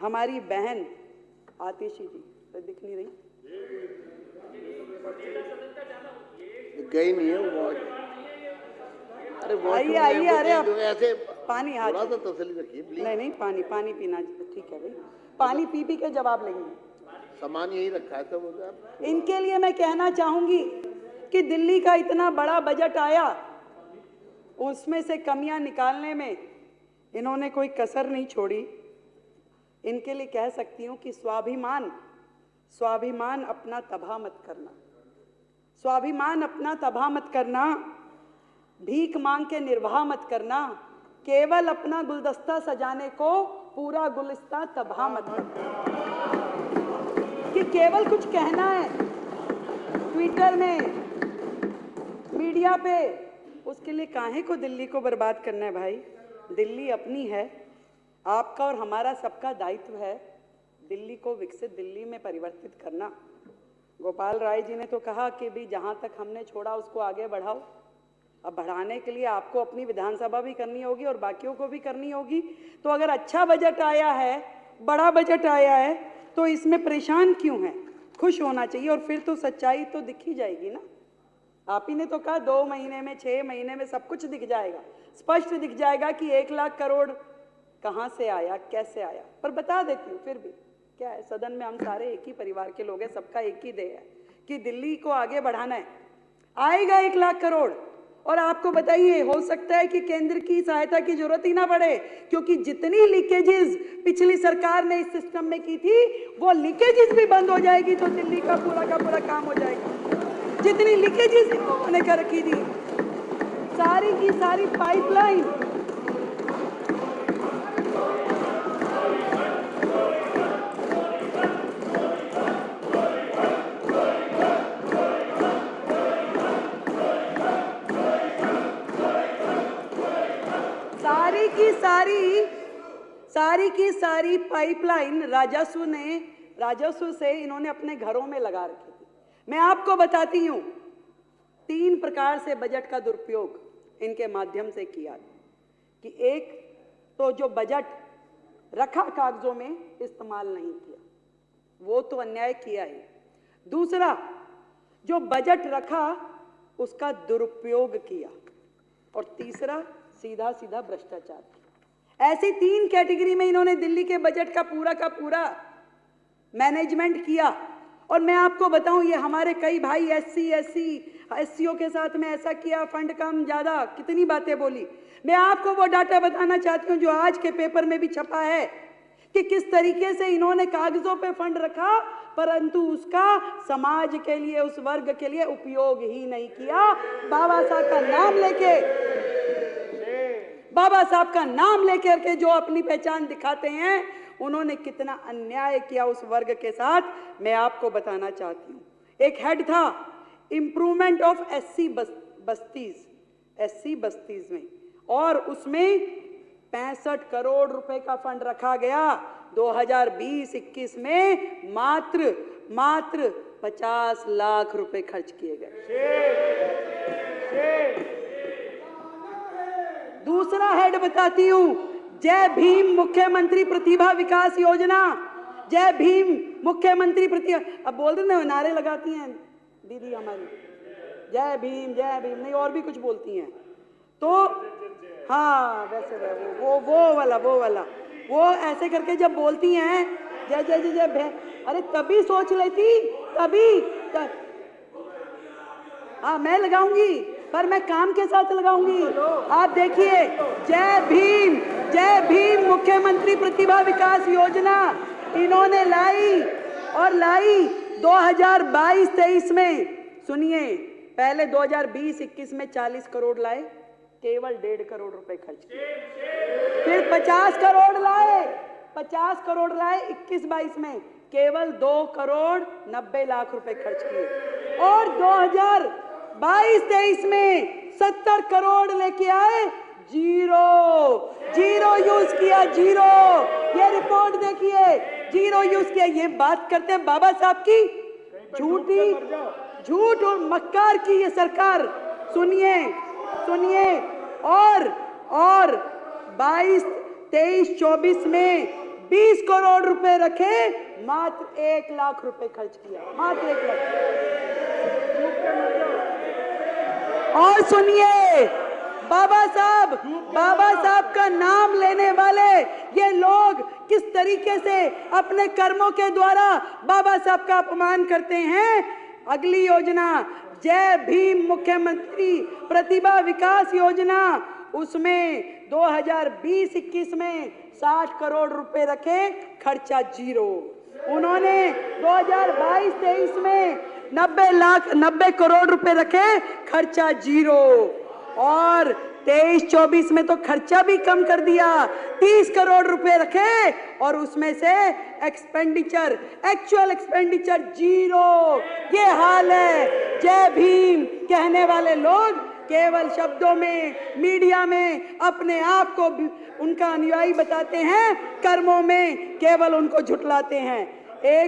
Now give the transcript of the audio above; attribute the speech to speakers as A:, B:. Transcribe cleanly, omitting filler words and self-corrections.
A: हमारी बहन आतिशी जी तो दिख नहीं रही,
B: गई नहीं है वो। अरे
A: आइए आइए, अरे आप
B: ऐसे
A: पानी हाथ
B: थोड़ा सा तसल्ली रखिए प्लीज।
A: नहीं पानी पानी पीना ठीक है भाई, पानी पी पी के जवाब लेंगे।
B: सामान यही रखा है सब।
A: इनके लिए मैं कहना चाहूंगी कि दिल्ली का इतना बड़ा बजट आया, उसमें से कमियां निकालने में इन्होंने कोई कसर नहीं छोड़ी। इनके लिए कह सकती हूं कि स्वाभिमान स्वाभिमान अपना तबाह मत करना, स्वाभिमान अपना तबाह मत करना, भीख मांग के निर्वाह मत करना, केवल अपना गुलदस्ता सजाने को पूरा गुलिस्ता तबाह मत करना। कि केवल कुछ कहना है ट्विटर में, मीडिया पे, उसके लिए काहे को दिल्ली को बर्बाद करना है भाई। दिल्ली अपनी है, आपका और हमारा सबका दायित्व है दिल्ली को विकसित दिल्ली में परिवर्तित करना। गोपाल राय जी ने तो कहा कि भी जहां तक हमने छोड़ा उसको आगे बढ़ाओ। अब बढ़ाने के लिए आपको अपनी विधानसभा भी करनी होगी और बाकियों को भी करनी होगी। तो अगर अच्छा बजट आया है, बड़ा बजट आया है, तो इसमें परेशान क्यों है, खुश होना चाहिए। और फिर तो सच्चाई तो दिख ही जाएगी ना। आप ही ने तो कहा 2 महीने में 6 महीने में सब कुछ दिख जाएगा, स्पष्ट दिख जाएगा कि 1 लाख करोड़ कहां से आया, कैसे आया। पर बता देती हूँ फिर भी, क्या है, सदन में हम सारे एक ही परिवार के लोग हैं, सबका एक ही ध्येय है कि दिल्ली को आगे बढ़ाना है। आएगा 1 लाख करोड़, और आपको बताइए हो सकता है कि केंद्र की सहायता की जरूरत ही ना पड़े, क्योंकि जितनी लीकेजेस पिछली सरकार ने इस सिस्टम में की थी वो लीकेजेस भी बंद हो जाएगी तो दिल्ली का पूरा काम हो जाएगा। जितनी लीकेजेस इन लोगों ने कर रखी थी, सारी की सारी पाइपलाइन, सारी की सारी पाइपलाइन राजस्व से इन्होंने अपने घरों में लगा रखी थी। मैं आपको बताती हूं 3 प्रकार से बजट का दुरुपयोग इनके माध्यम से किया कि एक तो जो बजट रखा कागजों में इस्तेमाल नहीं किया, वो तो अन्याय किया ही। दूसरा, जो बजट रखा उसका दुरुपयोग किया, और तीसरा सीधा सीधा भ्रष्टाचार किया। ऐसी 3 कैटेगरी में इन्होंने दिल्ली के बजट का पूरा मैनेजमेंट किया। और मैं आपको बताऊं, ये हमारे कई भाई एससीओ के साथ में ऐसा किया, फंड कम ज्यादा, कितनी बातें बोली। मैं आपको वो डाटा बताना चाहती हूं जो आज के पेपर में भी छपा है कि किस तरीके से इन्होंने कागजों पे फंड रखा, परंतु उसका समाज के लिए, उस वर्ग के लिए उपयोग ही नहीं किया। बाबा साहब का नाम लेकर के जो अपनी पहचान दिखाते हैं, उन्होंने कितना अन्याय किया उस वर्ग के साथ, मैं आपको बताना चाहती हूं। एक हेड था इंप्रूवमेंट ऑफ एससी बस्तीज में, और उसमें 65 करोड़ रुपए का फंड रखा गया। 2020-21 में मात्र 50 लाख रुपए खर्च किए गए। दूसरा हेड बताती हूं, जय भीम मुख्यमंत्री प्रतिभा विकास योजना, जय भीम मुख्यमंत्री प्रतिभा, अब बोल रहे ना, नारे लगाती हैं दीदी हमारी, जय भीम नहीं, और भी कुछ बोलती हैं। तो हाँ, वैसे वो वाला वो ऐसे करके जब बोलती हैं जय, अरे तभी सोच लेती, हाँ मैं लगाऊंगी, पर मैं काम के साथ लगाऊंगी। आप देखिए, जय भीम मुख्यमंत्री प्रतिभा विकास योजना इन्होंने लाई 2022-23 में। सुनिए, पहले 2020-21 में 40 करोड़ लाए, केवल 1.5 करोड़ रुपए खर्च किए। फिर 50 करोड़ लाए 21-22 में, केवल 2 करोड़ 90 लाख रुपए खर्च किए। और 2022-23 में 70 करोड़ लेके आए, जीरो यूज किया, ये रिपोर्ट देखिए, जीरो यूज किया। ये बात करते हैं बाबा साहब की, झूठ और मक्कार की ये सरकार। सुनिए, और 22-23-24 में 20 करोड़ रुपए रखे, मात्र 1 लाख रुपए खर्च किया, मात्र 1 लाख। और सुनिए, बाबा साहब का नाम लेने वाले ये लोग किस तरीके से अपने कर्मों के द्वारा बाबा साहब का अपमान करते हैं। अगली योजना जय भीम मुख्यमंत्री प्रतिभा विकास योजना, उसमें 2020-21 में 60 करोड़ रुपए रखे, खर्चा 0। उन्होंने 2022-23 में 90 करोड़ रुपए रखे, खर्चा 0। और 23-24 में तो खर्चा भी कम कर दिया, 30 करोड़ रुपए रखे और उसमें से एक्चुअल एक्सपेंडिचर 0। ये हाल है। जय भीम कहने वाले लोग केवल शब्दों में, मीडिया में अपने आप को उनका अनुयायी बताते हैं, कर्मों में केवल उनको झुठलाते हैं। एक